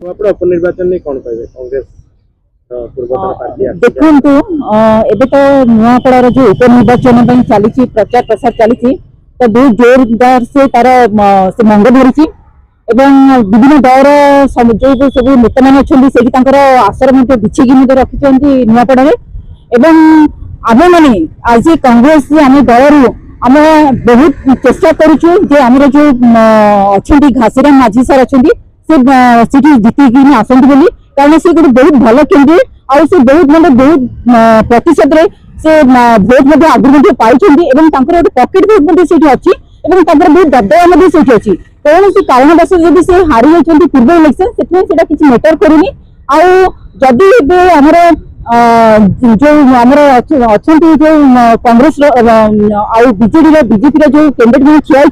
ଆପଣ ଉପନିर्वाचन नहीं कौन कहबे कांग्रेस पूर्वतन पार्टी देखंतु एबे तो नुआपड़ार जो उपनिर्वाचन चली प्रचार प्रसार चली तो बहुत जोरदार से तार से मंग धरी विभिन्न दल जो सब नेता मैंने अच्छा आसर बिछेकी रखी नुआपड़ा आम मैंने आज कांग्रेस आम दल आम बहुत चेष्टा करुचु जे आमर जो अच्छा घासीराम माझी सर अच्छा से जीतिकी आसती बोली कारण से गोटे बहुत भल कैंडिडेट आउ से बहुत मतलब बहुत प्रतिशत से भोट आगु पाई गोटे पकेट भोट अच्छी बहुत दबदबा से अच्छी कौन से कारणवश जब से हारी जाती पूर्व इलेक्शन से किसी मैटर करूनी आदि आमर जो आमर अच्छा जो कांग्रेस बीजेडी बीजेपी जो कैंडिडेट मैंने ठिया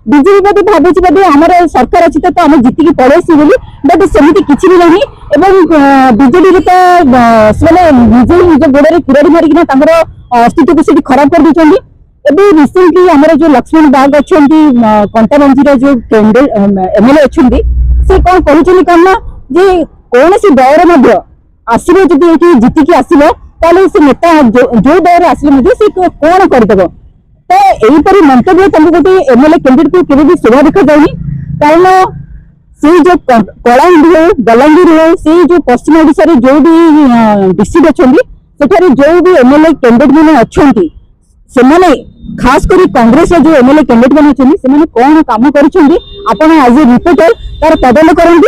बीजेपी बोधे भावी बोधे आमर सरकार अच्छी तो आम जीतिकी पड़ेसी बोली बट सेमती किसी भी नहीं बीजेडी तो निजे निज गोड़े कुराड़ी मारिकी अस्तित्व को खराब कर देते एवं रिसेंटली आमर जो लक्ष्मण बाग अच्छा कंटाबंजी जो एमएलए अच्छा से कौन कहते कौन ना जे कौन सी दल आसो जब ये जीतिकी आसो ताले से नेता जो दल आसे से कौन करदेव तो यहीपरि मंतव्य गोटे एमएलए कैंडिडेट को केवे भी शोभा देखा जाए कारण से जो कलाहांडी हो बलांगीर हो से जो पश्चिम ओडिशा रे जो भी डिस्ट्रिक्ट अच्छा जो भी एमएलए कैंडिडेट मैंने अच्छा से खास कर कांग्रेस जो एमएलए कैंडिडेट मैंने अच्छा कौन काम कर आज रिपोर्टर तार तदन करूँ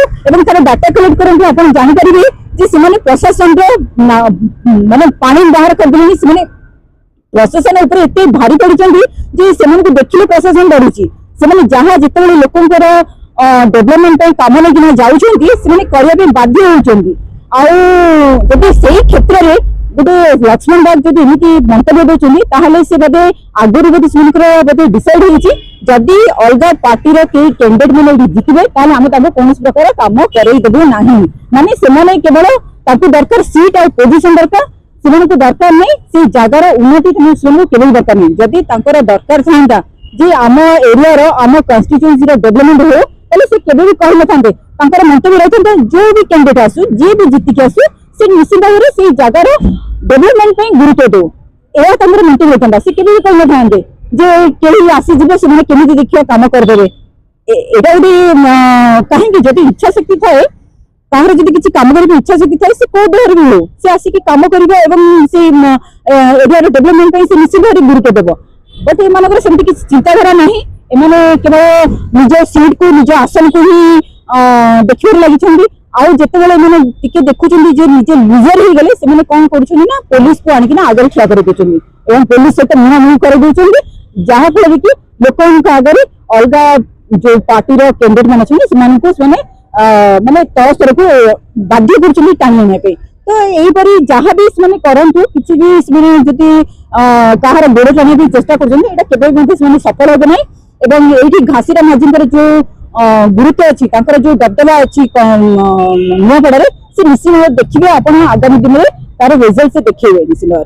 तार डाटा कलेक्ट करूँ आप जानीपारे जे प्रशासन माने पानी बाहर करदे से प्रशासन उपर एते भारी पड़ी देखिले प्रशासन डरुची से जहाँ जिते लोकंर डेवलपमेंट काम लेकिन जाऊँगी बाध्य होती क्षेत्र में गोटे लक्ष्मण बाग जब एमती मंतव्य देते से बोधे आगुरी बोधे बोधे डिसाइड होदी अलग पार्टी कई कैंडिडेट मैंने जितने आम कौन प्रकार कम करदेबू ना माने से केवल दरकार सीट और पोजिशन दरकार से दरकार नहीं से जगार उन्नति केवल दरकार नहीं जदि दरकार चाहता जे आम एरिया आम कन्स्टिट्यूएंसी डेवलपमेंट हो ताले से केबे भी कहि न थांते मंतव्य रहता जो भी कैंडिडेट आसु जे भी जीतिकी आसु से निश्चित भाव में से जगार डेवलपमेंट गुरुत्व दो यह मंतव्य रहता से केबे भी कहि न थांते जे केही आसीजिबे से केमिति देखिया काम करदेबे एटा गोटे कहीं जदि इच्छा शक्ति थाए ताहर जदि किसी काम करने इच्छा शक्ति थाए से को देहर भी हो से आसिक काम करिबा एवं से एरिया डेवलपमेंट से निश्चित भाव गुरुत्व देबो बट एमानकर सेमति किसी चिंताधारा नहीं एमाने केवल निज सीट को निज आसन को ही देखिबार लगी आउ जितेबाला टिके देखुं जे निजे लुजर हो गले से कौन कर पुलिस को आनिक आगे ठिया कर पुलिस सहित मुहांमुही कर जहाँफल कि लोक आगे अलग जो पार्टी कैंडिडेट मान अच्छे माने तल स्तर को बाध्य कर टाणी तो यहीपरि जहाँ भी करतु किसी भी जदि कहार गोड़ टाणी चेष्टा कर सफल हे ना एवं ये घासीराम माझी जो गुरुत्व अच्छी जो दबदबा अच्छी नुआपड़ा से निश्चित देखिए आप आगामी दिन में तार रिजल्ट से देखिए निश्चित भाव